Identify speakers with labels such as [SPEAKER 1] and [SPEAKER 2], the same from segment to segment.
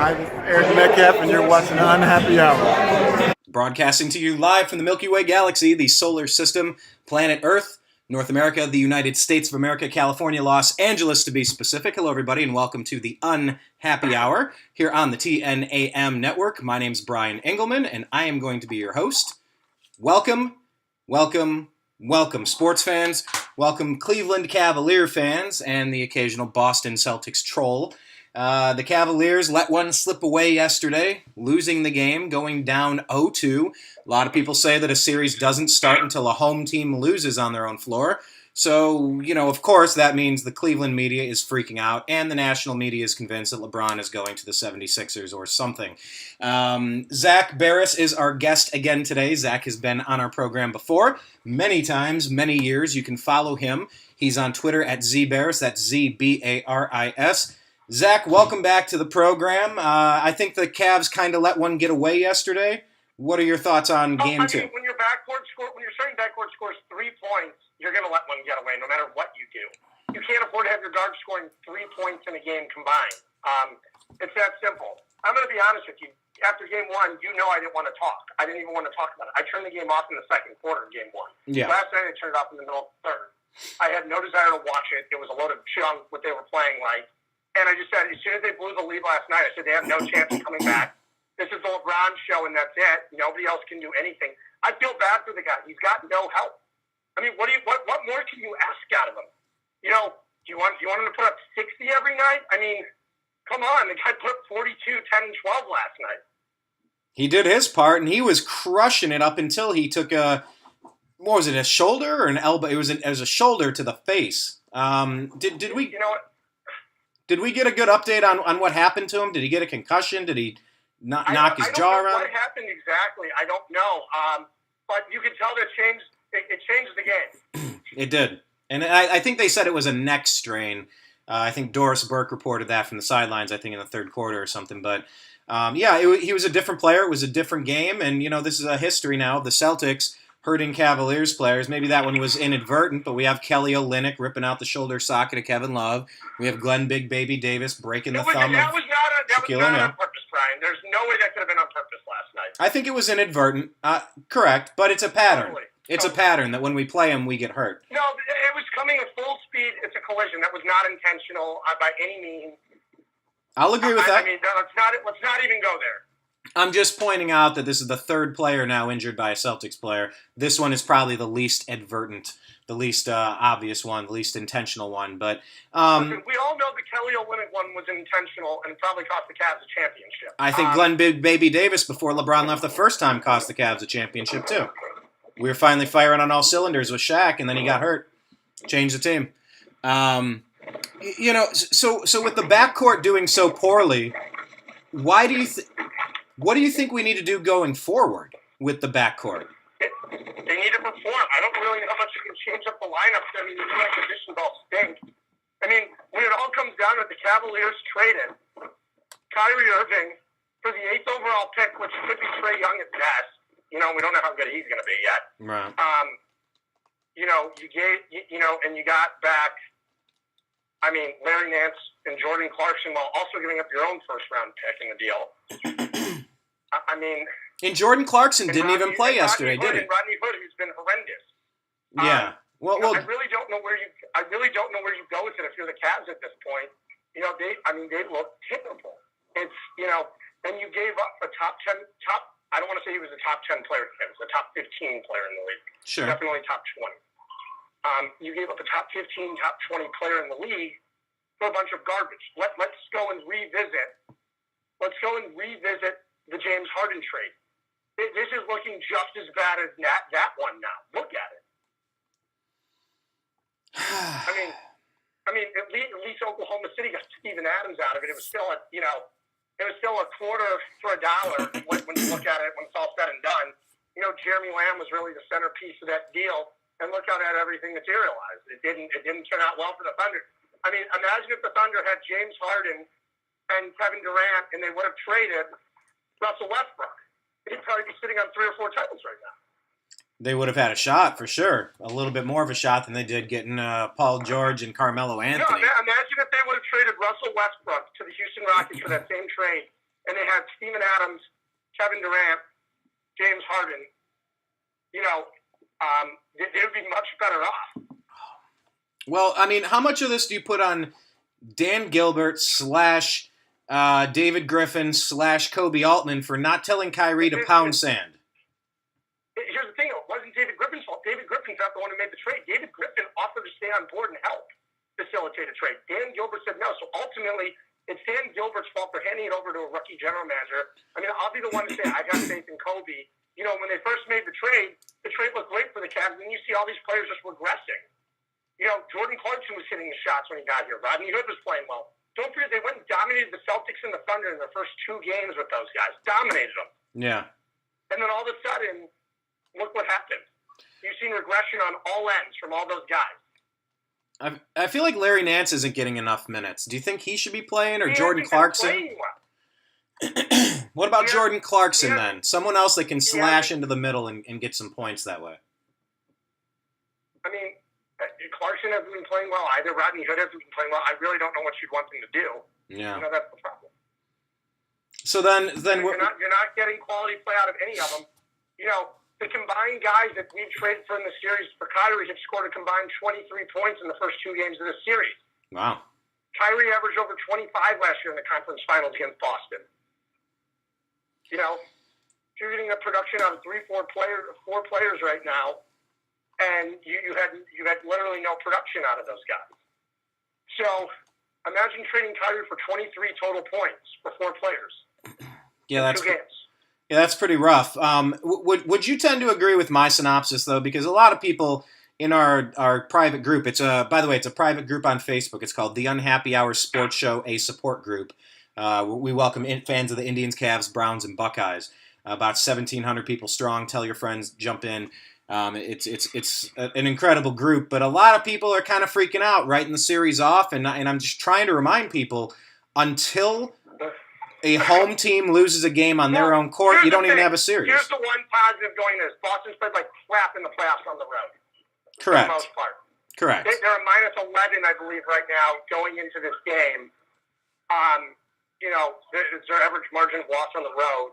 [SPEAKER 1] Hi, this is Eric Metcalf, and you're watching the Unhappy Hour.
[SPEAKER 2] Broadcasting to you live from the Milky Way galaxy, the solar system, planet Earth, North America, the United States of America, California, Los Angeles to be specific. Hello, everybody, and welcome to the Unhappy Hour here on the TNAM network. My name's Brian Engelman, and I am going to be your host. Welcome, welcome, welcome, sports fans. Welcome, Cleveland Cavalier fans and the occasional Boston Celtics troll. The Cavaliers let one slip away yesterday, losing the game, going down 0-2. A lot of people say that a series doesn't start until a home team loses on their own floor. So, of course, that means the Cleveland media is freaking out, and the national media is convinced that LeBron is going to the 76ers or something. Zak Baris is our guest again today. Zak has been on our program before, many times, many years. You can follow him. He's on Twitter at ZBaris, that's ZBaris. Zak, welcome back to the program. I think the Cavs kind of let one get away yesterday. What are your thoughts on Game 2?
[SPEAKER 3] When your starting backcourt scores 3 points, you're going to let one get away no matter what you do. You can't afford to have your guard scoring 3 points in a game combined. It's that simple. I'm going to be honest with you. After Game 1, I didn't want to talk. I didn't even want to talk about it. I turned the game off in the second quarter of Game 1.
[SPEAKER 2] Yeah.
[SPEAKER 3] Last night, I turned it off in the middle of the third. I had no desire to watch it. It was a load of junk, what they were playing like. And I just said, as soon as they blew the lead last night, I said they have no chance of coming back. This is the LeBron show, and that's it. Nobody else can do anything. I feel bad for the guy. He's got no help. I mean, what more can you ask out of him? Do you want him to put up 60 every night? I mean, come on. The guy put up 42, 10, and 12 last night.
[SPEAKER 2] He did his part, and he was crushing it up until he took a shoulder or an elbow? It was a shoulder to the face. Did we?
[SPEAKER 3] You know what?
[SPEAKER 2] Did we get a good update on what happened to him? Did he get a concussion? Did he knock his jaw around?
[SPEAKER 3] What happened exactly? I don't know. But you can tell that it changed the game.
[SPEAKER 2] It did. And I think they said it was a neck strain. I think Doris Burke reported that from the sidelines, I think in the third quarter or something. But, he was a different player. It was a different game. And, this is a history now of the Celtics hurting Cavaliers players. Maybe that one was inadvertent, but we have Kelly Olynyk ripping out the shoulder socket of Kevin Love. We have Glenn Big Baby Davis breaking the thumb
[SPEAKER 3] that
[SPEAKER 2] of
[SPEAKER 3] was not
[SPEAKER 2] Shaquille O'Neal.
[SPEAKER 3] on purpose, Brian. There's no way that could have been on purpose last night.
[SPEAKER 2] I think it was inadvertent. Correct, but it's a pattern.
[SPEAKER 3] Totally.
[SPEAKER 2] It's a pattern that when we play them, we get hurt.
[SPEAKER 3] No, it was coming at full speed. It's a collision. That was not intentional by any means.
[SPEAKER 2] I'll agree with that.
[SPEAKER 3] I mean, let's not even go there.
[SPEAKER 2] I'm just pointing out that this is the third player now injured by a Celtics player. This one is probably the least advertent, the least obvious one, the least intentional one. But
[SPEAKER 3] we all know the Kelly Olynyk one was intentional and probably cost the Cavs a championship.
[SPEAKER 2] I think Glenn Big Baby Davis, before LeBron left the first time, cost the Cavs a championship too. We were finally firing on all cylinders with Shaq, and then he got hurt. Changed the team. So with the backcourt doing so poorly, what do you think we need to do going forward with the backcourt?
[SPEAKER 3] They need to perform. I don't really know how much you can change up the lineup. I mean, the new conditions all stink. I mean, when it all comes down to it, the Cavaliers traded Kyrie Irving for the 8th overall pick, which could be Trae Young at best. We don't know how good he's going to be yet.
[SPEAKER 2] Right.
[SPEAKER 3] And you got back, Larry Nance and Jordan Clarkson while also giving up your own first-round pick in the deal.
[SPEAKER 2] And Jordan Clarkson didn't even play yesterday, did he?
[SPEAKER 3] And Rodney Hood, who's been horrendous.
[SPEAKER 2] Yeah.
[SPEAKER 3] I really don't know where you go with it if you're the Cavs at this point. They look terrible. It's and you gave up a top 10. I don't want to say he was a top 10 player. He was a top 15 player in the league.
[SPEAKER 2] Sure.
[SPEAKER 3] Definitely top 20. You gave up a top 15, top 20 player in the league for a bunch of garbage. Let's go and revisit the James Harden trade. This is looking just as bad as that one now. Look at it. At least Oklahoma City got Steven Adams out of it. It was still a quarter for $1 when you look at it when it's all said and done. Jeremy Lamb was really the centerpiece of that deal, and look how that everything materialized. It didn't turn out well for the Thunder. Imagine if the Thunder had James Harden and Kevin Durant, and they would have traded Russell Westbrook. He'd probably be sitting on 3 or 4 titles right now.
[SPEAKER 2] They would have had a shot, for sure. A little bit more of a shot than they did getting Paul George and Carmelo Anthony.
[SPEAKER 3] No, imagine if they would have traded Russell Westbrook to the Houston Rockets for that same trade, and they had Steven Adams, Kevin Durant, James Harden, they would be much better off.
[SPEAKER 2] Well, I mean, how much of this do you put on Dan Gilbert / David Griffin / Kobe Altman for not telling Kyrie to pound sand?
[SPEAKER 3] Here's the thing, it wasn't David Griffin's fault. David Griffin's not the one who made the trade. David Griffin offered to stay on board and help facilitate a trade. Dan Gilbert said no. So ultimately, it's Dan Gilbert's fault for handing it over to a rookie general manager. I mean, I'll be the one to say I got faith in Kobe. When they first made the trade looked great for the Cavs, and you see all these players just regressing. Jordan Clarkson was hitting the shots when he got here. Rodney Hood was playing well. Don't forget, they went and dominated the Celtics and the Thunder in their first 2 games with those guys. Dominated them.
[SPEAKER 2] Yeah.
[SPEAKER 3] And then all of a sudden, look what happened. You've seen regression on all ends from all those guys.
[SPEAKER 2] I feel like Larry Nance isn't getting enough minutes. Do you think he should be playing, or
[SPEAKER 3] He
[SPEAKER 2] Jordan
[SPEAKER 3] hasn't been
[SPEAKER 2] Clarkson?
[SPEAKER 3] playing well.
[SPEAKER 2] What about
[SPEAKER 3] Yeah.
[SPEAKER 2] Jordan Clarkson
[SPEAKER 3] Yeah.
[SPEAKER 2] then? Someone else that can slash
[SPEAKER 3] Yeah.
[SPEAKER 2] into the middle and get some points that way.
[SPEAKER 3] I mean, Clarkson hasn't been playing well either. Rodney Hood hasn't been playing well. I really don't know what you'd want them to do.
[SPEAKER 2] Yeah.
[SPEAKER 3] That's the problem.
[SPEAKER 2] So then
[SPEAKER 3] You're not getting quality play out of any of them. The combined guys that we've traded for in the series for Kyrie have scored a combined 23 points in the first 2 games of the series.
[SPEAKER 2] Wow.
[SPEAKER 3] Kyrie averaged over 25 last year in the conference finals against Boston. You're getting a production out of 4 players right now, and you had literally no production out of those guys. So imagine trading Kyrie for 23 total points for 4 players.
[SPEAKER 2] Yeah,
[SPEAKER 3] in 2 games.
[SPEAKER 2] Yeah, that's pretty rough. Would you tend to agree with my synopsis though? Because a lot of people in our private group, by the way, it's a private group on Facebook. It's called The Unhappy Hour Sports Show, a support group. We welcome fans of the Indians, Cavs, Browns, and Buckeyes. About 1,700 people strong. Tell your friends, jump in. It's an incredible group, but a lot of people are kind of freaking out, writing the series off, and I'm just trying to remind people, until a home team loses a game on their own court, you don't even have a series.
[SPEAKER 3] Here's the one positive going to this. Boston's played like crap in the playoffs on the road.
[SPEAKER 2] Correct.
[SPEAKER 3] For the most part.
[SPEAKER 2] Correct.
[SPEAKER 3] They're a -11, I believe, right now going into this game. It's their average margin of loss on the road.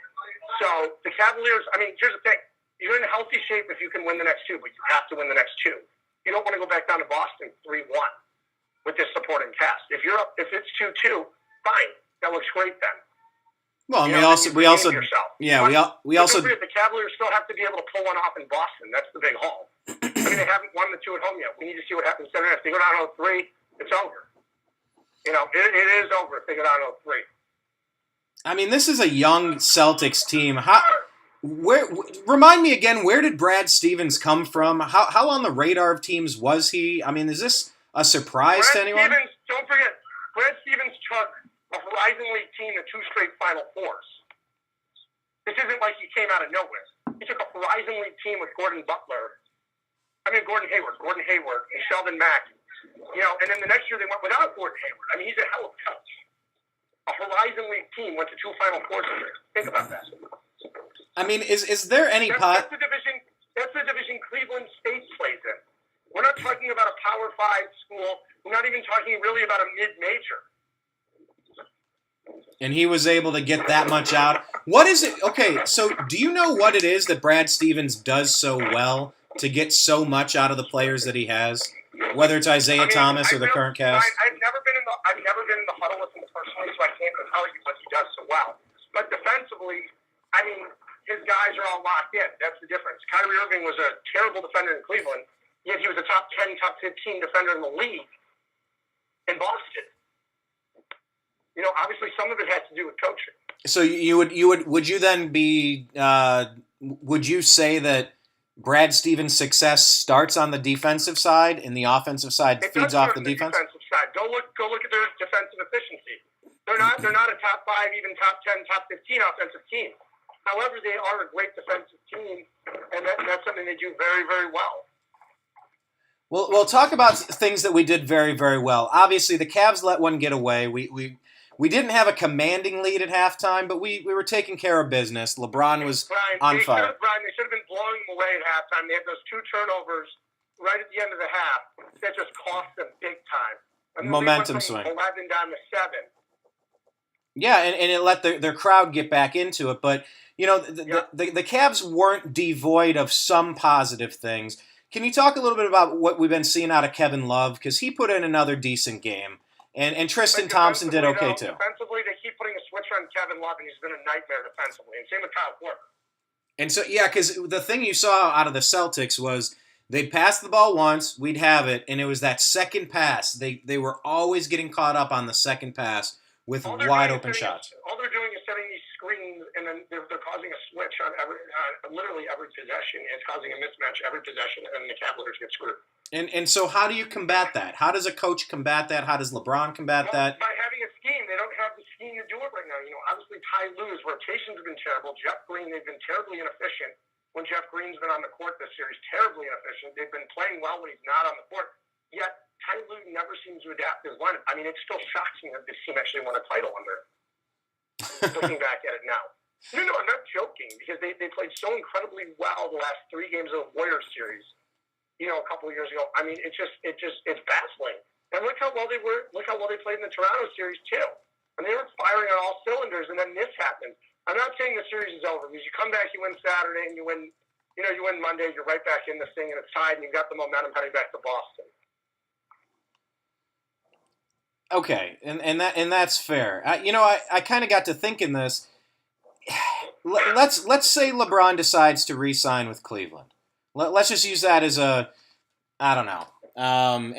[SPEAKER 3] So the Cavaliers, here's the thing. You're in healthy shape if you can win the next 2, but you have to win the next 2. You don't want to go back down to Boston 3-1 with this supporting cast. If it's 2-2, fine. That looks great then.
[SPEAKER 2] Well, and we also
[SPEAKER 3] the Cavaliers still have to be able to pull one off in Boston. That's the big haul. They haven't won the 2 at home yet. We need to see what happens Saturday. If they go down 0-3, it's over. It is over if they go down 0-3.
[SPEAKER 2] This is a young Celtics team. Remind me again, where did Brad Stevens come from? How on the radar of teams was he? Is this a surprise to anyone?
[SPEAKER 3] Don't forget, Brad Stevens took a Horizon League team to 2 straight Final Fours. This isn't like he came out of nowhere. He took a Horizon League team with Gordon Hayward, and Sheldon Mack. And then the next year they went without Gordon Hayward. He's a hell of a coach. A Horizon League team went to 2 Final Fours this year. Think about that.
[SPEAKER 2] Is there any
[SPEAKER 3] That's the division Cleveland State plays in. We're not talking about a Power 5 school. We're not even talking really about a mid-major.
[SPEAKER 2] And he was able to get that much out. What is it? Okay, so do you know what it is that Brad Stevens does so well to get so much out of the players that he has? Whether it's Isaiah Thomas or the current cast?
[SPEAKER 3] I've never been in the huddle with him personally, so I can't tell you what he does so well. But defensively, his guys are all locked in. That's the difference. Kyrie Irving was a terrible defender in Cleveland, yet he was a top 10, top 15 defender in the league in Boston. Obviously some of it has to do with coaching.
[SPEAKER 2] So would you then be would you say that Brad Stevens' success starts on the defensive side and the offensive side feeds off the defense?
[SPEAKER 3] Defensive side. Go look at their defensive efficiency. They're not a top 5, even top 10, top 15 offensive team. However, they are a great defensive team, and that's something they do very, very well.
[SPEAKER 2] Well, we'll talk about things that we did very, very well. Obviously, the Cavs let one get away. We didn't have a commanding lead at halftime, but we were taking care of business. LeBron was on fire.
[SPEAKER 3] They should have been blowing them away at halftime. They had those 2 turnovers right at the end of the half that just cost them big time.
[SPEAKER 2] Momentum swing.
[SPEAKER 3] 11 down to 7.
[SPEAKER 2] Yeah, and it let their crowd get back into it. But, the Cavs weren't devoid of some positive things. Can you talk a little bit about what we've been seeing out of Kevin Love? Because he put in another decent game. And Tristan Thompson did okay, too.
[SPEAKER 3] Defensively, they keep putting a switch on Kevin Love, and he's been a nightmare defensively. And same with Kyle Korver.
[SPEAKER 2] And so, because the thing you saw out of the Celtics was they'd pass the ball once, we'd have it, and it was that second pass. They were always getting caught up on the second pass with wide-open shots.
[SPEAKER 3] All they're doing is setting these screens, and then they're causing a switch on literally every possession. It's causing a mismatch every possession, and the Cavaliers get screwed.
[SPEAKER 2] And so how do you combat that? How does a coach combat that? How does LeBron combat that?
[SPEAKER 3] By having a scheme. They don't have the scheme to do it right now. Obviously Ty Lue's rotations have been terrible. Jeff Green, they've been terribly inefficient. When Jeff Green's been on the court this series, terribly inefficient. They've been playing well when he's not on the court. Yet Ty Lue never seems to adapt his lineup. I mean, it still shocks me that this team actually won a title under him. Looking back at it now. No, I'm not joking, because they played so incredibly well the last 3 games of the Warriors series. A couple of years ago. I mean, it's baffling. And look how well they were. Look how well they played in the Toronto series too. And they were firing on all cylinders, and then this happened. I'm not saying the series is over, because you come back, you win Saturday, and you win Monday. You're right back in this thing, and it's tied, and you've got the momentum heading back to Boston.
[SPEAKER 2] Okay, and that's fair. I kind of got to thinking this. Let's say LeBron decides to re-sign with Cleveland. Let's just use that as a baseline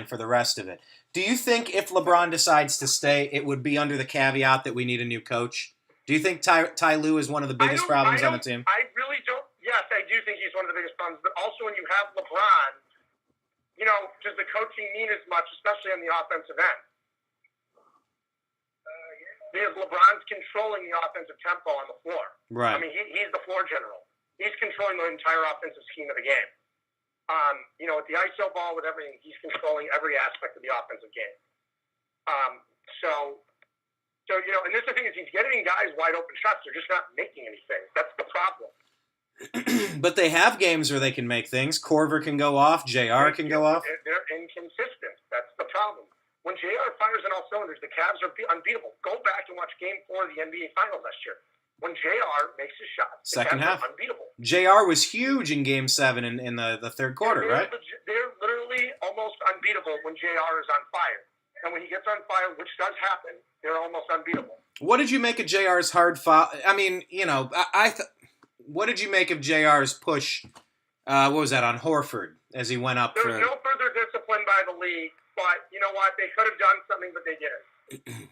[SPEAKER 2] for the rest of it. Do you think if LeBron decides to stay, it would be under the caveat that we need a new coach? Do you think Ty Lue is one of the biggest problems on the team?
[SPEAKER 3] I really don't. Yes, I do think he's one of the biggest problems. But also when you have LeBron, does the coaching mean as much, especially on the offensive end? Because LeBron's controlling the offensive tempo on the floor.
[SPEAKER 2] Right.
[SPEAKER 3] I mean, he's the floor general. He's controlling the entire offensive scheme of the game. With the ISO ball, with everything, he's controlling every aspect of the offensive game. And this is the thing, is he's getting guys wide open shots. They're just not making anything. That's the problem.
[SPEAKER 2] But they have games where they can make things. Korver can go off. JR can go off.
[SPEAKER 3] They're inconsistent. That's the problem. When JR fires on all cylinders, the Cavs are unbeatable. Go back and watch Game 4 of the NBA Finals last year. When JR makes his shots, the
[SPEAKER 2] second
[SPEAKER 3] Cavs
[SPEAKER 2] half,
[SPEAKER 3] are unbeatable.
[SPEAKER 2] JR was huge in Game 7 in the third quarter, right?
[SPEAKER 3] They're literally almost unbeatable when JR is on fire. And when he gets on fire, which does happen, they're almost unbeatable.
[SPEAKER 2] What did you make of JR's hard foul? I mean, what did you make of JR's push? What was that, on Horford as he went up?
[SPEAKER 3] There was no further discipline by the league, but you know what? They could have done something, but they didn't.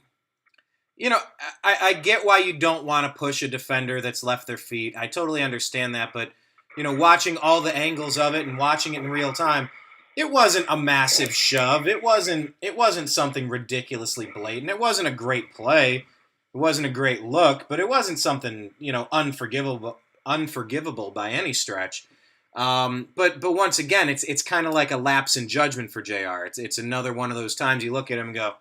[SPEAKER 2] I get why you don't want to push a defender that's left their feet. I totally understand that, but watching all the angles of it and watching it in real time, it wasn't a massive shove. It wasn't something ridiculously blatant. It wasn't a great play. It wasn't a great look, but it wasn't something unforgivable by any stretch. But once again, it's kind of like a lapse in judgment for JR. It's another one of those times you look at him and go,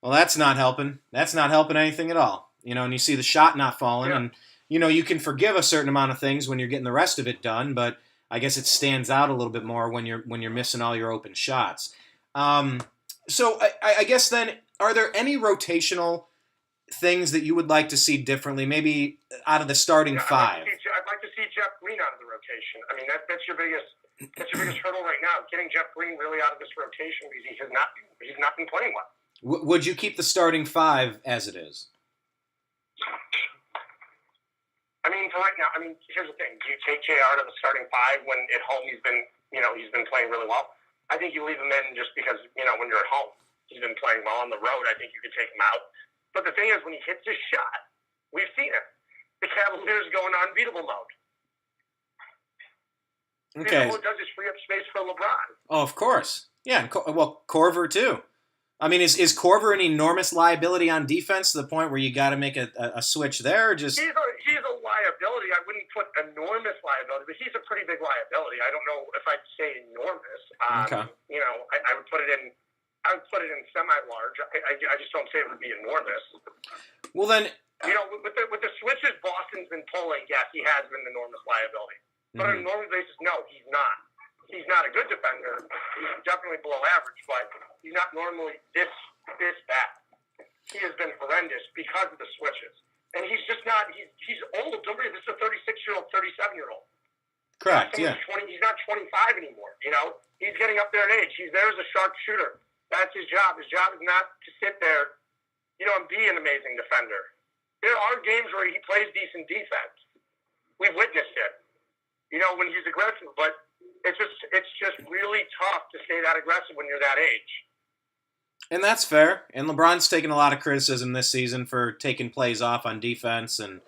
[SPEAKER 2] well, that's not helping. That's not helping anything at all. And you see the shot not falling, and you can forgive a certain amount of things when you're getting the rest of it done, but I guess it stands out a little bit more when you're missing all your open shots. So I guess then, are there any rotational things that you would like to see differently, maybe out of the starting 5?
[SPEAKER 3] I'd like to see Jeff Green out of the rotation. I mean, that's your biggest hurdle right now, getting Jeff Green really out of this rotation, because he's not been playing well.
[SPEAKER 2] Would you keep the starting 5 as it is?
[SPEAKER 3] I mean, for right now, here's the thing. Do you take JR out of the starting 5 when at home he's been playing really well? I think you leave him in just because, when you're at home, he's been playing well. On the road, I think you could take him out. But the thing is, when he hits his shot, we've seen it. The Cavaliers go into unbeatable mode.
[SPEAKER 2] Okay.
[SPEAKER 3] All it does is free up space for LeBron.
[SPEAKER 2] Oh, of course. Yeah, well, Korver too. I mean, is Korver an enormous liability on defense to the point where you got to make a switch there? Or just
[SPEAKER 3] he's a liability. I wouldn't put enormous liability, but he's a pretty big liability. I don't know if I'd say enormous.
[SPEAKER 2] Okay.
[SPEAKER 3] I would put it in. I would put it in semi-large. I just don't say it would be enormous.
[SPEAKER 2] Well, then,
[SPEAKER 3] with the switches Boston's been pulling, yes, he has been an enormous liability. But on a normal basis, no, he's not. He's not a good defender. He's definitely below average, but he's not normally this bad. he has been horrendous because of the switches. And he's just not, he's old. Don't worry, this is a 36-year-old, 37-year-old.
[SPEAKER 2] Correct, yeah.
[SPEAKER 3] He's not 25 anymore, you know? He's getting up there in age. He's there as a sharp shooter. That's his job. His job is not to sit there, you know, and be an amazing defender. There are games where he plays decent defense. We've witnessed it, you know, when he's aggressive. But it's just really tough to stay that aggressive when you're that age.
[SPEAKER 2] And that's fair. And LeBron's taken a lot of criticism this season for taking plays off on defense and,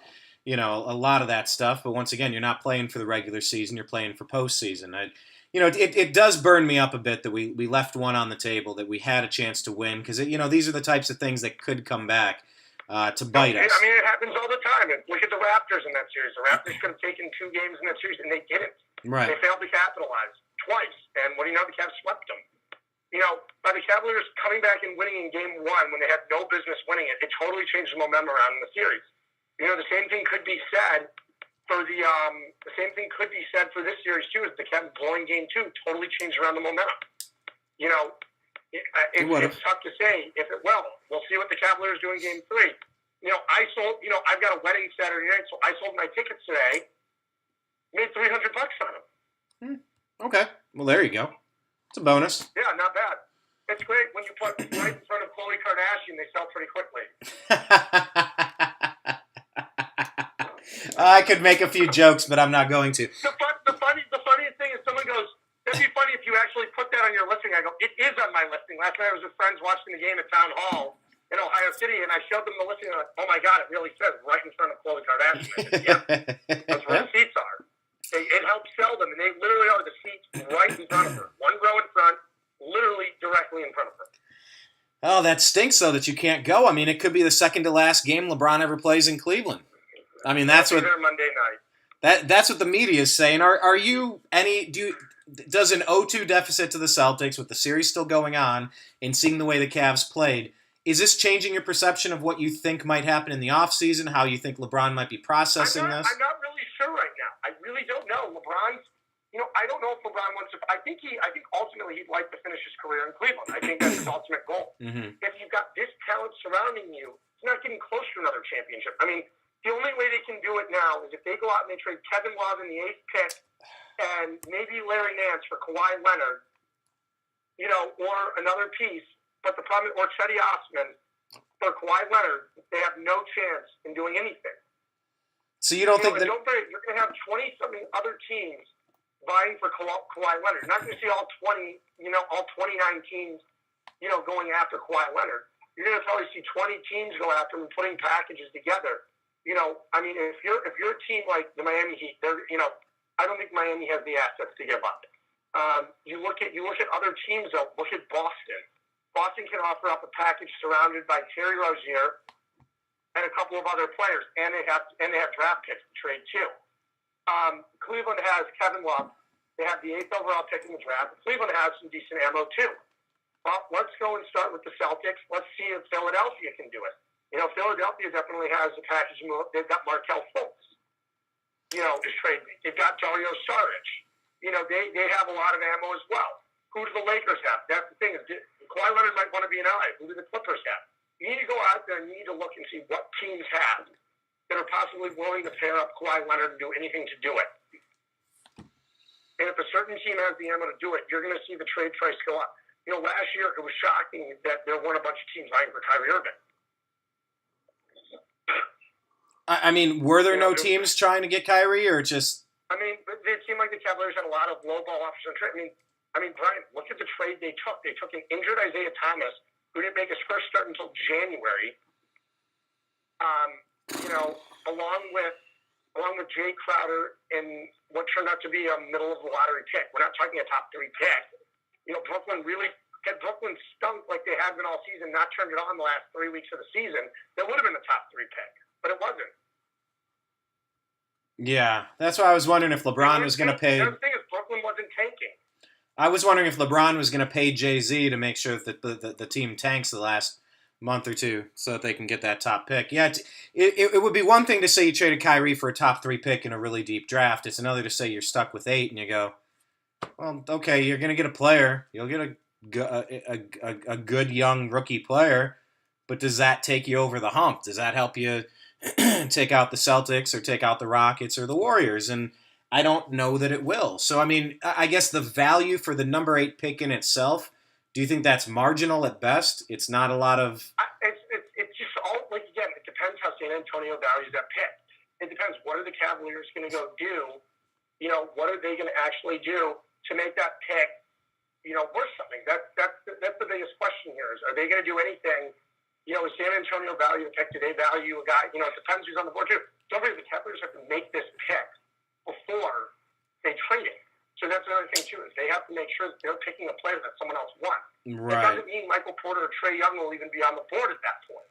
[SPEAKER 2] you know, a lot of that stuff. But once again, you're not playing for the regular season. You're playing for postseason. It does burn me up a bit that we left one on the table, that we had a chance to win. Because, you know, these are the types of things that could come back to bite us.
[SPEAKER 3] I mean, it happens all the time. Look at the Raptors in that series. The Raptors could have taken 2 games in that series, and they didn't.
[SPEAKER 2] Right.
[SPEAKER 3] They failed to capitalize twice. And what do you know? The Cavs swept them. You know, by the Cavaliers coming back and winning in game 1 when they had no business winning it, it totally changed the momentum around in the series. You know, the same thing could be said for this series too. Is the Cavs blowing game 2 totally changed around the momentum? You know, it's tough to say if it will. We'll see what the Cavaliers do in game 3. You know, I've got a wedding Saturday night, so I sold my tickets today. Made $300 on them.
[SPEAKER 2] Okay, well there you go. It's a bonus.
[SPEAKER 3] Yeah, not bad. It's great when you put right in front of Khloe Kardashian, they sell pretty quickly.
[SPEAKER 2] I could make a few jokes, but I'm not going to.
[SPEAKER 3] The funniest thing is someone goes, that'd be funny if you actually put that on your listing. I go, it is on my listing. Last night I was with friends watching the game at Town Hall in Ohio City, and I showed them the listing, and I'm like, oh my God, it really says right in front of Khloe Kardashian. I said, yeah, that's where the seats are. It helps sell them, and they literally are the seats right in front of her. One row in front, literally directly in front of her.
[SPEAKER 2] Oh, that stinks, though, that you can't go. I mean, it could be the second to last game LeBron ever plays in Cleveland. I mean, that's what
[SPEAKER 3] Monday night.
[SPEAKER 2] That's what the media is saying. Does an 0-2 deficit to the Celtics with the series still going on and seeing the way the Cavs played, is this changing your perception of what you think might happen in the offseason, how you think LeBron might be processing this?
[SPEAKER 3] I'm not really sure right now. I really don't know. I don't know if LeBron wants to. I think ultimately he'd like to finish his career in Cleveland. I think that's his ultimate goal.
[SPEAKER 2] Mm-hmm.
[SPEAKER 3] If you've got this talent surrounding you, it's not getting close to another championship. I mean, the only way they can do it now is if they go out and they trade Kevin Love in the 8th pick and maybe Larry Nance for Kawhi Leonard, you know, or another piece. But the problem, or Chetty Osman for Kawhi Leonard, they have no chance in doing anything.
[SPEAKER 2] So you don't think that...
[SPEAKER 3] Don't forget, you're going to have 20-something other teams vying for Kawhi Leonard. You're not going to see all 29 teams, you know, going after Kawhi Leonard. You're going to probably see 20 teams go after him and putting packages together. You know, I mean, if you're a team like the Miami Heat, I don't think Miami has the assets to give up. You look at other teams though. Look at Boston. Boston can offer up a package surrounded by Terry Rozier and a couple of other players, and they have draft picks to trade too. Cleveland has Kevin Love. They have the 8th overall pick in the draft. Cleveland has some decent ammo too. Well, let's go and start with the Celtics. Let's see if Philadelphia can do it. You know, Philadelphia definitely has a package move. They've got Markelle Fultz, you know, to trade. They've got Dario Saric. You know, they have a lot of ammo as well. Who do the Lakers have? That's the thing. Kawhi Leonard might want to be an ally. Who do the Clippers have? You need to go out there and you need to look and see what teams have that are possibly willing to pair up Kawhi Leonard and do anything to do it. And if a certain team has the ammo to do it, you're going to see the trade price go up. You know, last year it was shocking that there weren't a bunch of teams vying for Kyrie Irving.
[SPEAKER 2] I mean, were there no teams trying to get Kyrie, or just...
[SPEAKER 3] I mean, it seemed like the Cavaliers had a lot of low-ball offers on trade. I mean, Brian, look at the trade they took. They took an injured Isaiah Thomas, who didn't make his first start until January, you know, along with Jay Crowder and what turned out to be a middle-of-the-lottery pick. We're not talking a top-3 pick. You know, Brooklyn stunk like they have been all season, not turned it on the last 3 weeks of the season. That would have been the top-3 pick, but it wasn't.
[SPEAKER 2] Yeah, that's why I was wondering if LeBron was going to pay...
[SPEAKER 3] The thing is, Brooklyn wasn't tanking.
[SPEAKER 2] I was wondering if LeBron was going to pay Jay-Z to make sure that the team tanks the last month or two so that they can get that top pick. Yeah, it would be one thing to say you traded Kyrie for a top 3 pick in a really deep draft. It's another to say you're stuck with 8 and you go, well, okay, you're going to get a player. You'll get a good young rookie player. but does that take you over the hump? Does that help you take out the Celtics or take out the Rockets or the Warriors? And I don't know that it will. So, I mean, I guess the value for the number 8 pick in itself, do you think that's marginal at best? It's not a lot of...
[SPEAKER 3] It's just all, like, again, it depends how San Antonio values that pick. It depends, what are the Cavaliers going to go do? What are they going to actually do to make that pick, worth something? That's the biggest question here is, are they going to do anything? Is San Antonio value a pick? Do they value a guy? It depends who's on the board, too. Don't forget, the Cavaliers have to make this pick before they trade it. So that's another thing, too, is they have to make sure that they're picking a player that someone else wants.
[SPEAKER 2] Right.
[SPEAKER 3] It doesn't mean Michael Porter or Trae Young will even be on the board at that point.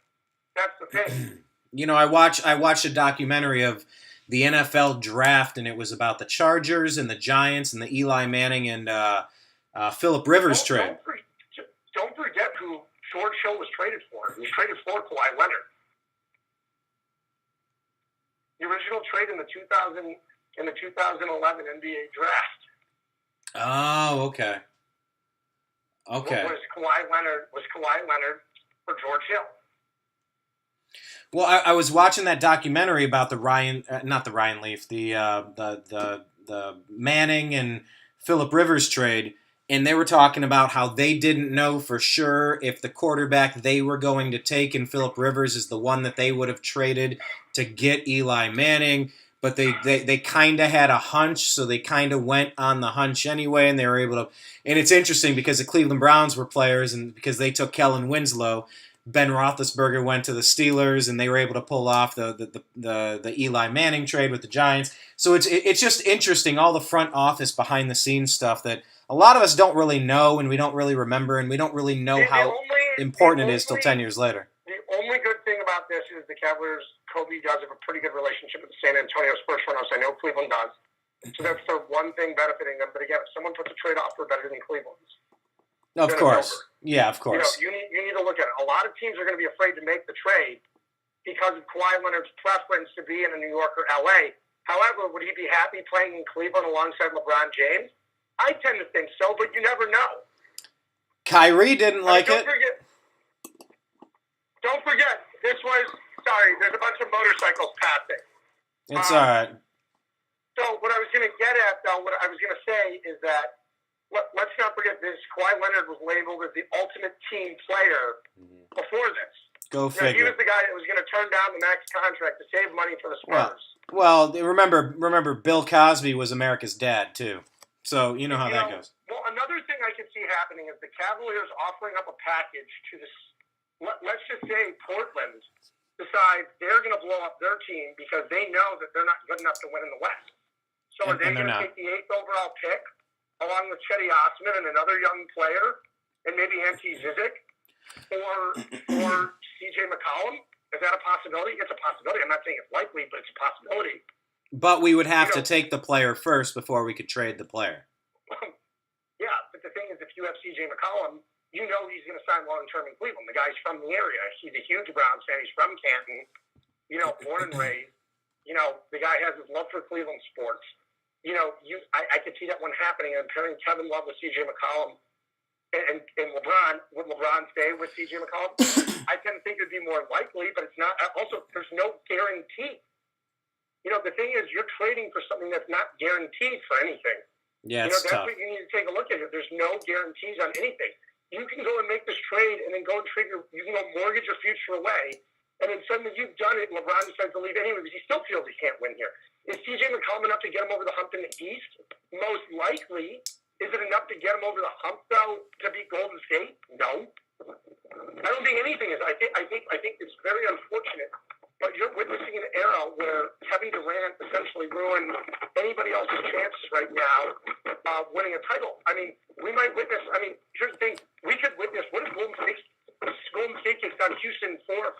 [SPEAKER 3] That's the thing.
[SPEAKER 2] I watched a documentary of the NFL draft, and it was about the Chargers and the Giants and the Eli Manning and Phillip Rivers trade.
[SPEAKER 3] Don't forget who George Hill was traded for. He was traded for Kawhi Leonard. The original trade in the 2011 NBA draft.
[SPEAKER 2] Oh, okay. Okay.
[SPEAKER 3] Was Kawhi Leonard for George Hill?
[SPEAKER 2] Well, I was watching that documentary about the not the Ryan Leaf, the Manning and Phillip Rivers trade, and they were talking about how they didn't know for sure if the quarterback they were going to take in Phillip Rivers is the one that they would have traded to get Eli Manning, but they kind of had a hunch, so they kind of went on the hunch anyway, and they were able to. And it's interesting because the Cleveland Browns were players, and because they took Kellen Winslow. Ben Roethlisberger went to the Steelers, and they were able to pull off the Eli Manning trade with the Giants. So it's just interesting, all the front office, behind the scenes stuff that a lot of us don't really know, and we don't really remember, and we don't really know how important it is till 10 years later.
[SPEAKER 3] The only good thing about this is the Cavaliers, Kobe does have a pretty good relationship with the San Antonio Spurs front office. I know Cleveland does. So that's the one thing benefiting them. But again, if someone puts a trade offer better than Cleveland's,
[SPEAKER 2] of course. Yeah, of course.
[SPEAKER 3] You need to look at it. A lot of teams are going to be afraid to make the trade because of Kawhi Leonard's preference to be in New York or L.A. However, would he be happy playing in Cleveland alongside LeBron James? I tend to think so, but you never know.
[SPEAKER 2] Kyrie didn't like it.
[SPEAKER 3] Don't forget, there's a bunch of motorcycles passing.
[SPEAKER 2] It's all right.
[SPEAKER 3] So what I was going to get at, though, what I was going to say is that let's not forget this. Kawhi Leonard was labeled as the ultimate team player before this.
[SPEAKER 2] Go figure.
[SPEAKER 3] He was the guy that was going to turn down the max contract to save money for the Spurs.
[SPEAKER 2] Well, remember, Bill Cosby was America's dad too, so you know how that goes.
[SPEAKER 3] Well, another thing I can see happening is the Cavaliers offering up a package to this. Let's just say Portland decides they're going to blow up their team because they know that they're not good enough to win in the West. So are they going to take the 8th overall pick along with Cedi Osman and another young player, and maybe Ante Zizic, or C.J. McCollum? Is that a possibility? It's a possibility. I'm not saying it's likely, but it's a possibility.
[SPEAKER 2] But we would have to take the player first before we could trade the player.
[SPEAKER 3] Yeah, but the thing is, if you have C.J. McCollum, you know he's going to sign long-term in Cleveland. The guy's from the area. He's a huge Browns fan. He's from Canton, born and raised. The guy has his love for Cleveland sports. I could see that one happening, and pairing Kevin Love with C.J. McCollum and LeBron. Would LeBron stay with C.J. McCollum? I tend to think it would be more likely, but it's not. Also, there's no guarantee. The thing is, you're trading for something that's not guaranteed for anything.
[SPEAKER 2] Yeah, it's
[SPEAKER 3] that's
[SPEAKER 2] tough.
[SPEAKER 3] what you need to take a look at. There's no guarantees on anything. You can go and make this trade and then go and trigger. You can go mortgage your future away, and then suddenly you've done it, and LeBron decides to leave anyway because he still feels he can't win here. Is C.J. McCollum enough to get him over the hump in the East? Most likely. Is it enough to get him over the hump, though, to beat Golden State? No. I don't think anything is. I think it's very unfortunate, but you're witnessing an era where Kevin Durant essentially ruined anybody else's chances right now winning a title. I mean, we might witness. Here's the thing. We could witness. What if Golden State takes down Houston 4 or 5?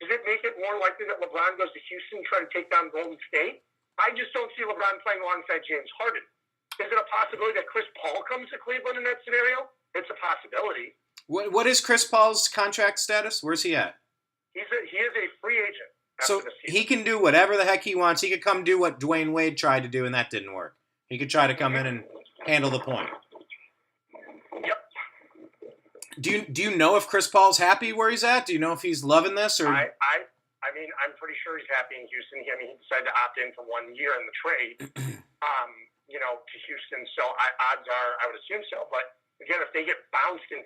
[SPEAKER 3] Does it make it more likely that LeBron goes to Houston and try to take down Golden State? I just don't see LeBron playing alongside James Harden. Is it a possibility that Chris Paul comes to Cleveland in that scenario? It's a possibility.
[SPEAKER 2] What is Chris Paul's contract status? Where's he at?
[SPEAKER 3] He is a free agent.
[SPEAKER 2] So he can do whatever the heck he wants. He could come do what Dwayne Wade tried to do, and that didn't work. He could try to come in and handle the point.
[SPEAKER 3] Yep.
[SPEAKER 2] Do you know if Chris Paul's happy where he's at? Do you know if he's loving this? Or
[SPEAKER 3] I mean, I'm pretty sure he's happy in Houston. He decided to opt in for 1 year in the trade, to Houston. So odds are I would assume so. But again, if they get bounced in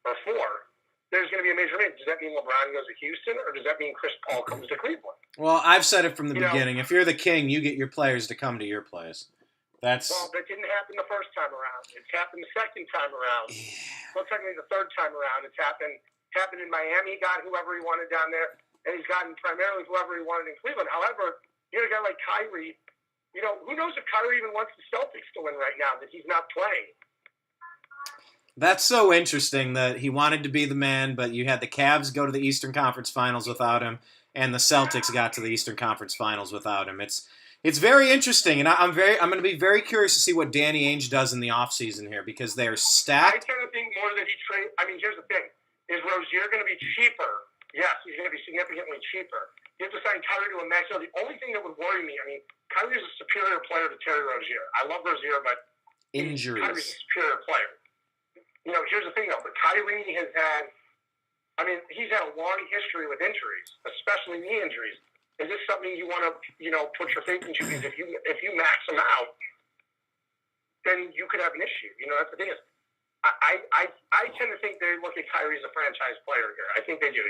[SPEAKER 3] 5 or 4, there's going to be a major move. Does that mean LeBron goes to Houston, or does that mean Chris Paul comes to Cleveland?
[SPEAKER 2] Well, I've said it from the beginning. If you're the king, you get your players to come to your place.
[SPEAKER 3] Well, that didn't happen the first time around. It's happened the second time around. Well, technically the third time around. It's happened in Miami. He got whoever he wanted down there, and he's gotten primarily whoever he wanted in Cleveland. However, you got a guy like Kyrie. Who knows if Kyrie even wants the Celtics to win right now that he's not playing.
[SPEAKER 2] That's so interesting that he wanted to be the man, but you had the Cavs go to the Eastern Conference Finals without him, and the Celtics got to the Eastern Conference Finals without him. It's very interesting, and I'm going to be very curious to see what Danny Ainge does in the offseason here because they're stacked.
[SPEAKER 3] I tend to think more that he trade. I mean, here's the thing: is Rozier going to be cheaper? Yes, he's going to be significantly cheaper. You have to sign Kyrie to a max deal. The only thing that would worry me, I mean, Kyrie is a superior player to Terry Rozier. I love Rozier, but
[SPEAKER 2] injuries.
[SPEAKER 3] Kyrie's a superior player. Here's the thing though. But Kyrie has had. I mean, he's had a long history with injuries, especially knee injuries. Is this something you want to, put your faith into? Because if you max them out, then you could have an issue. That's the thing is, I tend to think they look at Kyrie as a franchise player here. I think they do.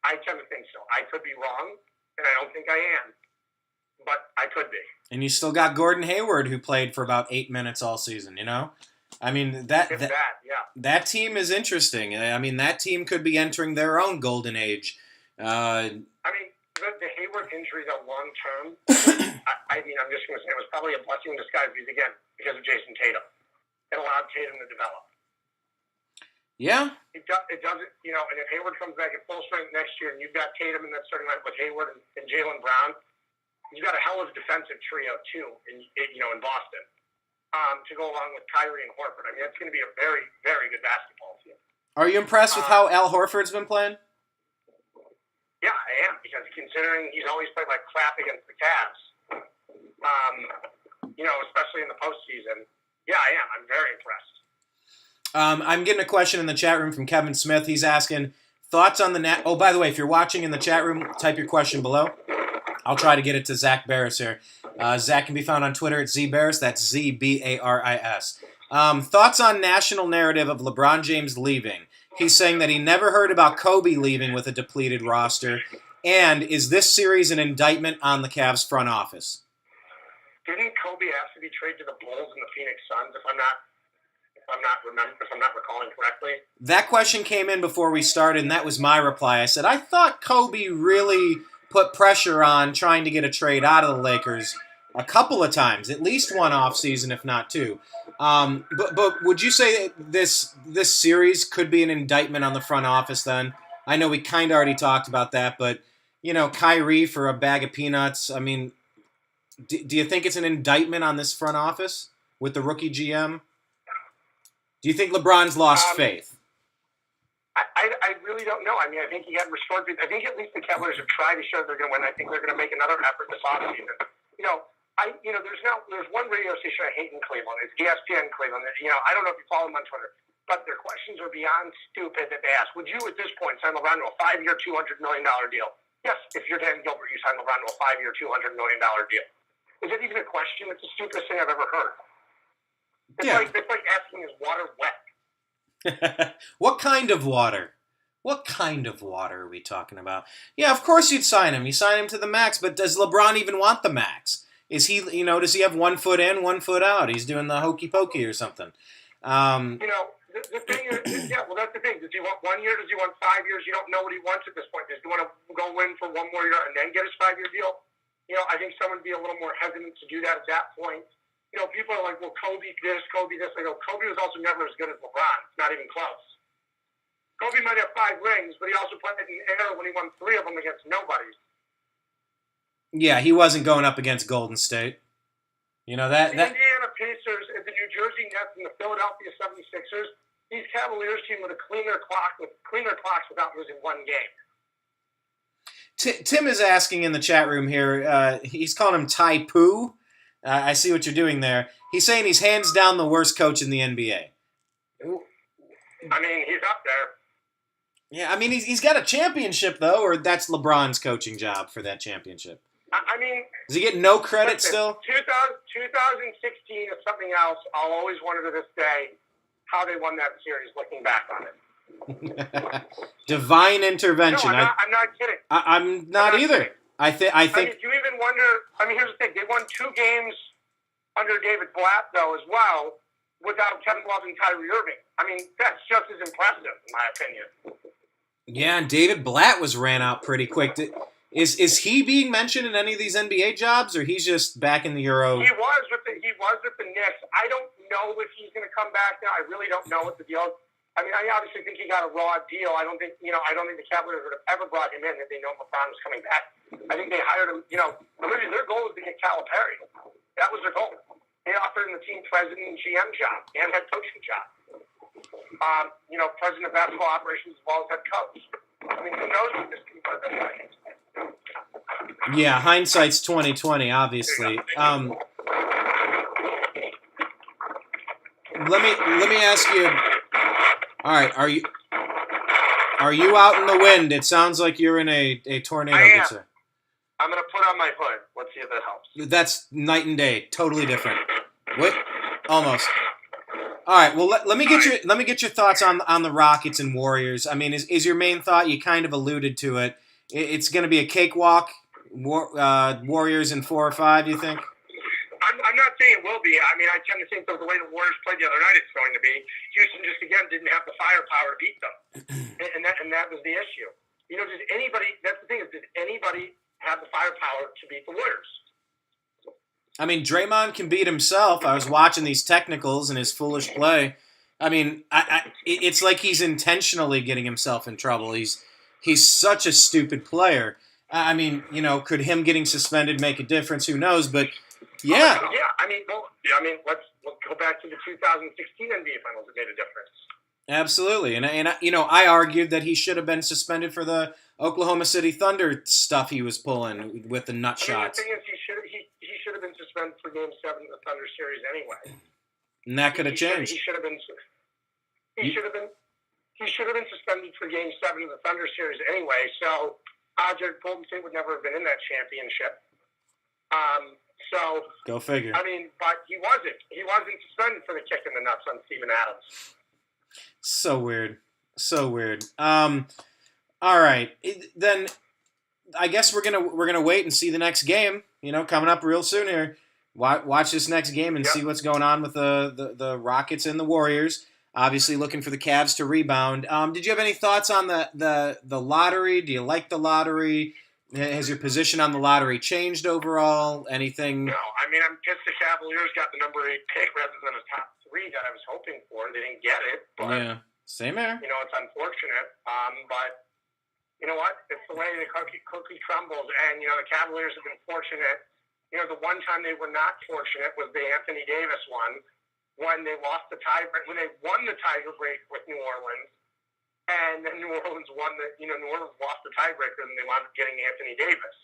[SPEAKER 3] I tend to think so. I could be wrong, and I don't think I am, but I could be.
[SPEAKER 2] And you still got Gordon Hayward, who played for about 8 minutes all season. I mean that team is interesting. I mean that team could be entering their own golden age.
[SPEAKER 3] The Hayward injury, though, long term, I'm just going to say it was probably a blessing in disguise because of Jason Tatum. It allowed Tatum to develop.
[SPEAKER 2] Yeah.
[SPEAKER 3] It doesn't, and if Hayward comes back at full strength next year and you've got Tatum in that starting line with Hayward and Jaylen Brown, you've got a hell of a defensive trio, too, in Boston, to go along with Kyrie and Horford. I mean, that's going to be a very, very good basketball team.
[SPEAKER 2] Are you impressed with how Al Horford's been playing?
[SPEAKER 3] Yeah, I am, because considering he's always played like crap against the Cavs, especially in the postseason. Yeah, I am. I'm very impressed.
[SPEAKER 2] I'm getting a question in the chat room from Kevin Smith. He's asking thoughts on the Oh, by the way, if you're watching in the chat room, type your question below. I'll try to get it to Zak Baris here. Zak can be found on Twitter at ZBaris. That's ZBARIS. Thoughts on national narrative of LeBron James leaving? He's saying that he never heard about Kobe leaving with a depleted roster. And is this series an indictment on the Cavs front office?
[SPEAKER 3] Didn't Kobe ask to be traded to the Bulls and the Phoenix Suns, if I'm not recalling correctly?
[SPEAKER 2] That question came in before we started, and that was my reply. I said, I thought Kobe really put pressure on trying to get a trade out of the Lakers a couple of times, at least one offseason, if not two. But would you say that this series could be an indictment on the front office then? I know we kind of already talked about that, but, Kyrie for a bag of peanuts, I mean, do you think it's an indictment on this front office with the rookie GM? Do you think LeBron's lost faith?
[SPEAKER 3] I really don't know. I mean, I think he had restored faith. I think at least the Cavaliers have tried to show they're going to win. I think they're going to make another effort this offseason. There's one radio station I hate in Cleveland. It's ESPN Cleveland. I don't know if you follow them on Twitter, but their questions are beyond stupid that they ask. Would you, at this point, sign LeBron to a 5-year, $200 million deal? Yes, if you're Dan Gilbert, you sign LeBron to a 5-year, $200 million deal. Is it even a question? It's the stupidest thing I've ever heard. It's like asking, is water wet?
[SPEAKER 2] What kind of water? What kind of water are we talking about? Yeah, of course you'd sign him. You sign him to the max, but does LeBron even want the max? Is he, does he have 1 foot in, 1 foot out? He's doing the hokey pokey or something.
[SPEAKER 3] The thing is, that's the thing. Does he want 1 year? Does he want 5 years? You don't know what he wants at this point. Does he want to go win for 1 more year and then get his 5-year deal? I think someone would be a little more hesitant to do that at that point. People are like, well, Kobe this, Kobe this. I go, Kobe was also never as good as LeBron. It's not even close. Kobe might have 5 rings, but he also played in the air when he won 3 of them against nobody.
[SPEAKER 2] Yeah, he wasn't going up against Golden State. The
[SPEAKER 3] Indiana Pacers, and the New Jersey Nets, and the Philadelphia 76ers, these Cavaliers team would have cleaned their clocks without losing 1 game.
[SPEAKER 2] Tim is asking in the chat room here, he's calling him Ty Lue. I see what you're doing there. He's saying he's hands down the worst coach in the NBA.
[SPEAKER 3] I mean, he's up there.
[SPEAKER 2] Yeah, I mean, he's got a championship, though, or that's LeBron's coaching job for that championship?
[SPEAKER 3] I mean...
[SPEAKER 2] Does he get no credit still?
[SPEAKER 3] 2016 is something else. I'll always wonder to this day how they won that series, looking back on it.
[SPEAKER 2] Divine intervention.
[SPEAKER 3] No, I'm not kidding.
[SPEAKER 2] I'm not either.
[SPEAKER 3] Kidding.
[SPEAKER 2] I think.
[SPEAKER 3] Do you even wonder? I mean, here's the thing: they won 2 games under David Blatt, though, as well, without Kevin Love and Kyrie Irving. I mean, that's just as impressive, in my opinion.
[SPEAKER 2] Yeah, and David Blatt was ran out pretty quick. Is he being mentioned in any of these NBA jobs, or he's just back in the Euro?
[SPEAKER 3] He was with the Knicks. I don't know if he's going to come back now. I really don't know what the deal is. I mean, I obviously think he got a raw deal. I don't think the Cavaliers would have ever brought him in if they know LeBron was coming back. I think they hired him, originally their goal was to get Calipari. That was their goal. They offered him the team president and GM job and head coaching job. President of basketball operations as well as head coach. I mean, who knows what this can be?
[SPEAKER 2] Yeah, hindsight's 20/20, obviously. Let me ask you. All right, are you out in the wind? It sounds like you're in a tornado.
[SPEAKER 3] I am. I'm going to put on my hood. Let's see if that helps.
[SPEAKER 2] That's night and day. Totally different. Wait, almost. All right. Well, let me get your thoughts on the Rockets and Warriors. I mean, is your main thought? You kind of alluded to it. It's going to be a cakewalk. Warriors in 4 or 5. You think?
[SPEAKER 3] I'm not saying it will be. I mean, I tend to think that the way the Warriors played the other night, it's going to be. Houston just again didn't have the firepower to beat them, and that was the issue. Does anybody? That's the thing is, does anybody have the firepower to beat the Warriors?
[SPEAKER 2] I mean, Draymond can beat himself. I was watching these technicals and his foolish play. I mean, it's like he's intentionally getting himself in trouble. He's such a stupid player. I mean, could him getting suspended make a difference? Who knows? But yeah.
[SPEAKER 3] I mean, let's go back to the 2016 NBA Finals. It made a difference.
[SPEAKER 2] Absolutely, and I argued that he should have been suspended for the Oklahoma City Thunder stuff he was pulling with the nut shots.
[SPEAKER 3] The thing is, he should have been suspended for Game 7 of the Thunder series anyway.
[SPEAKER 2] And that could have changed.
[SPEAKER 3] He should have been suspended for Game 7 of the Thunder series anyway. So, Golden State would never have been in that championship. So
[SPEAKER 2] go figure.
[SPEAKER 3] I mean, but he wasn't. He wasn't suspended for the kick in the nuts on Steven Adams.
[SPEAKER 2] So weird. All right, then I guess we're gonna wait and see the next game. Coming up real soon here. Watch this next game and see what's going on with the Rockets and the Warriors. Obviously, looking for the Cavs to rebound. Did you have any thoughts on the lottery? Do you like the lottery? Has your position on the lottery changed overall? Anything?
[SPEAKER 3] No, I mean, I'm pissed the Cavaliers got the number 8 pick rather than a top 3 that I was hoping for. They didn't get it. But,
[SPEAKER 2] yeah, same here.
[SPEAKER 3] It's unfortunate. But you know what? It's the way the cookie crumbles. And, the Cavaliers have been fortunate. The one time they were not fortunate was the Anthony Davis one when they lost the tiebreak, when they won the tiebreak with New Orleans. And then New Orleans won New Orleans lost the tiebreaker, and they wound up getting Anthony Davis.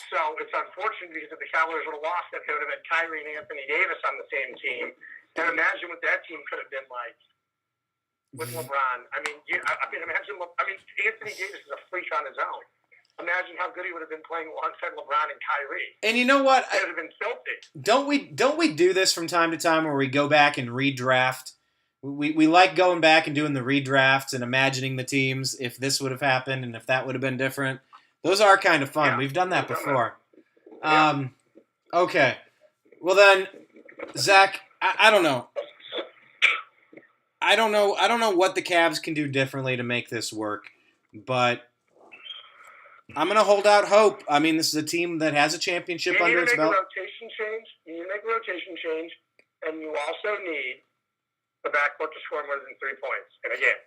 [SPEAKER 3] So it's unfortunate because if the Cavaliers would have lost, that they would have had Kyrie and Anthony Davis on the same team. And imagine what that team could have been like with LeBron. I mean, imagine. Anthony Davis is a freak on his own. Imagine how good he would have been playing alongside LeBron and Kyrie.
[SPEAKER 2] And you know what?
[SPEAKER 3] It would have been filthy.
[SPEAKER 2] Don't we do this from time to time where we go back and redraft? We like going back and doing the redrafts and imagining the teams if this would have happened and if that would have been different. Those are kind of fun.
[SPEAKER 3] Yeah,
[SPEAKER 2] we've done that before.
[SPEAKER 3] Yeah.
[SPEAKER 2] Okay. Well then, Zach, I don't know. I don't know what the Cavs can do differently to make this work, but I'm going to hold out hope. I mean, this is a team that has a championship under its belt.
[SPEAKER 3] You need to make a rotation change, and you also need the backcourt to score more than 3 points. And again,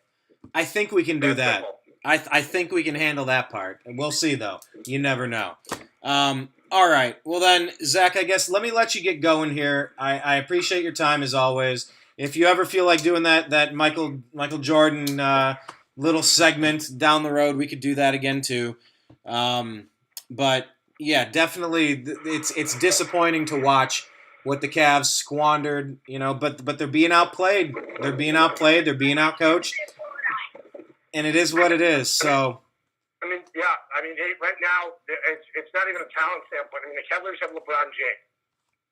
[SPEAKER 2] I think we can do that.
[SPEAKER 3] Simple.
[SPEAKER 2] I think we can handle that part. And we'll see, though. You never know. All right. Well, then, Zach, I guess let me let you get going here. I appreciate your time, as always. If you ever feel like doing that Michael Jordan little segment down the road, we could do that again, too. But, yeah, definitely it's disappointing to watch what the Cavs squandered, but they're being outplayed. They're being outplayed. They're being outcoached. And it is what it is. So,
[SPEAKER 3] hey, right now, it's not even a talent standpoint. The Cavaliers have LeBron James.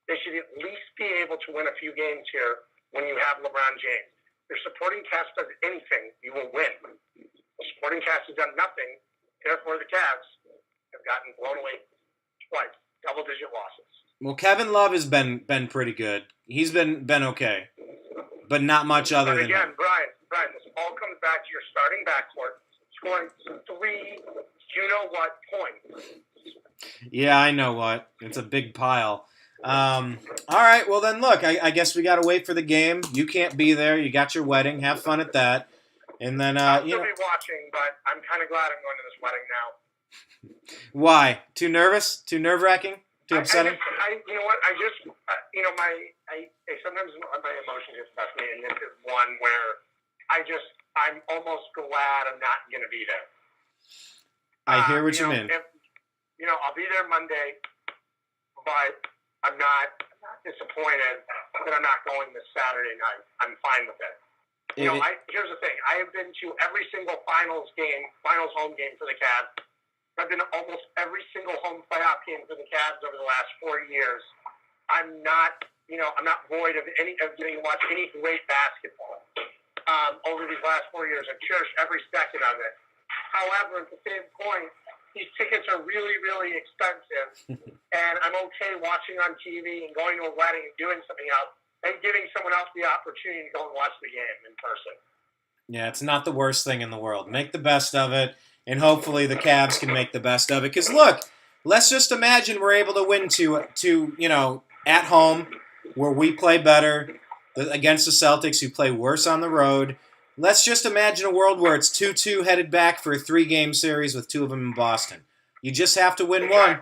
[SPEAKER 3] They should at least be able to win a few games here when you have LeBron James. Your supporting cast does anything, you will win. The supporting cast has done nothing. Therefore, the Cavs have gotten blown away twice, double-digit losses.
[SPEAKER 2] Well, Kevin Love has been pretty good. He's been okay, but not much other than
[SPEAKER 3] again,
[SPEAKER 2] him.
[SPEAKER 3] Brian, this all comes back to your starting backcourt scoring 3 you-know-what points.
[SPEAKER 2] Yeah, I know what. It's a big pile. All right, well then, look, I guess we got to wait for the game. You can't be there. You got your wedding. Have fun at that. And then,
[SPEAKER 3] I'll still be watching, but I'm kind of glad I'm going to this wedding now.
[SPEAKER 2] Why? Too nervous? Too nerve-wracking? Too upsetting?
[SPEAKER 3] You know what? Sometimes my emotions get stuck me, and this is one where I'm almost glad I'm not going to be there.
[SPEAKER 2] I hear what you mean.
[SPEAKER 3] I'll be there Monday, but I'm not disappointed that I'm not going this Saturday night. I'm fine with it. Here's the thing. I have been to every single finals home game for the Cavs. I've been to almost every single home playoff game for the Cavs over the last 4 years. I'm not void of getting to watch any great basketball over these last 4 years. I've cherished every second of it. However, at the same point, these tickets are really, really expensive, and I'm okay watching on TV and going to a wedding and doing something else and giving someone else the opportunity to go and watch the game in person.
[SPEAKER 2] Yeah, it's not the worst thing in the world. Make the best of it, and hopefully the Cavs can make the best of it. Because, look, let's just imagine we're able to win at home where we play better against the Celtics who play worse on the road. Let's just imagine a world where it's 2-2 headed back for a 3-game series with 2 of them in Boston. You just have to win one.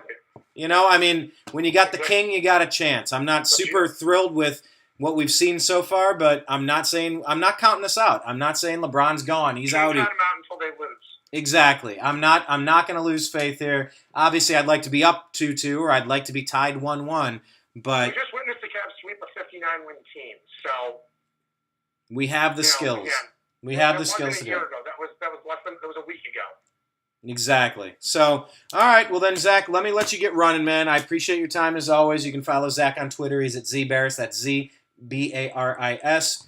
[SPEAKER 2] When you got the king, you got a chance. I'm not super thrilled with what we've seen so far, but I'm not counting us out. I'm not saying LeBron's gone. He's out.
[SPEAKER 3] Count them out until they lose.
[SPEAKER 2] Exactly. I'm not going to lose faith here. Obviously, I'd like to be up 2-2, or I'd like to be tied 1-1. But
[SPEAKER 3] we just witnessed the Cavs sweep a 59-win team, so
[SPEAKER 2] we have the skills. We have the skills to do it.
[SPEAKER 3] That was a week ago.
[SPEAKER 2] Exactly. So, all right. Well, then, Zach, let me let you get running, man. I appreciate your time as always. You can follow Zach on Twitter. He's at Zak Baris. That's ZBARIS.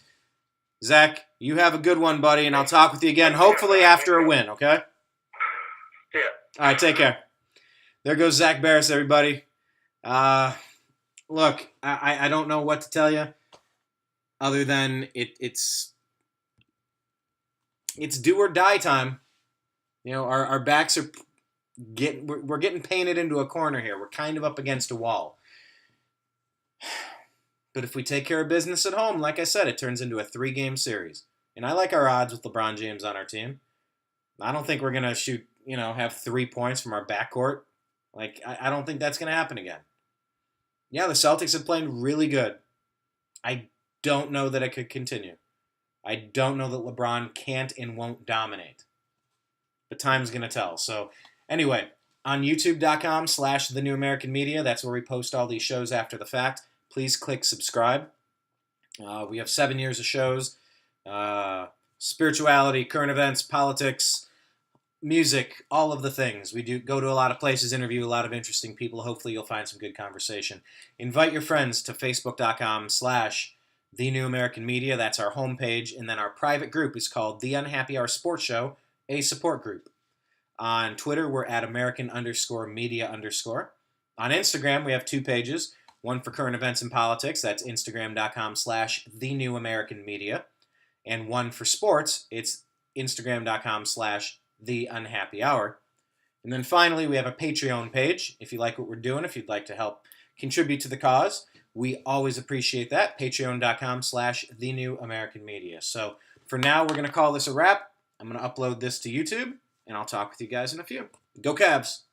[SPEAKER 2] Zach, you have a good one, buddy, and I'll talk with you again, hopefully after a win, okay?
[SPEAKER 3] Yeah.
[SPEAKER 2] All right, take care. There goes Zak Baris, everybody. Look, I don't know what to tell you other than it's do or die time. Our backs are we're getting painted into a corner here. We're kind of up against a wall. But if we take care of business at home, like I said, it turns into a 3-game series. And I like our odds with LeBron James on our team. I don't think we're going to shoot, have 3 points from our backcourt. I don't think that's going to happen again. Yeah, the Celtics have played really good. I don't know that it could continue. I don't know that LeBron can't and won't dominate. But time's going to tell. So, anyway, on youtube.com/TheNewAmericanMedia, that's where we post all these shows after the fact. Please click subscribe. We have 7 years of shows. Spirituality, current events, politics, music, all of the things. We do go to a lot of places, interview a lot of interesting people. Hopefully you'll find some good conversation. Invite your friends to facebook.com/TheNewAmericanMedia. That's our homepage. And then our private group is called The Unhappy Hour Sports Show, a support group. On Twitter, we're at American_media_. On Instagram, we have 2 pages. One for current events and politics. That's Instagram.com/TheNewAmericanMedia. And one for sports. It's Instagram.com/TheUnhappyHour. And then finally, we have a Patreon page. If you like what we're doing, if you'd like to help contribute to the cause, we always appreciate that. Patreon.com/TheNewAmericanMedia. So for now, we're going to call this a wrap. I'm going to upload this to YouTube, and I'll talk with you guys in a few. Go Cavs!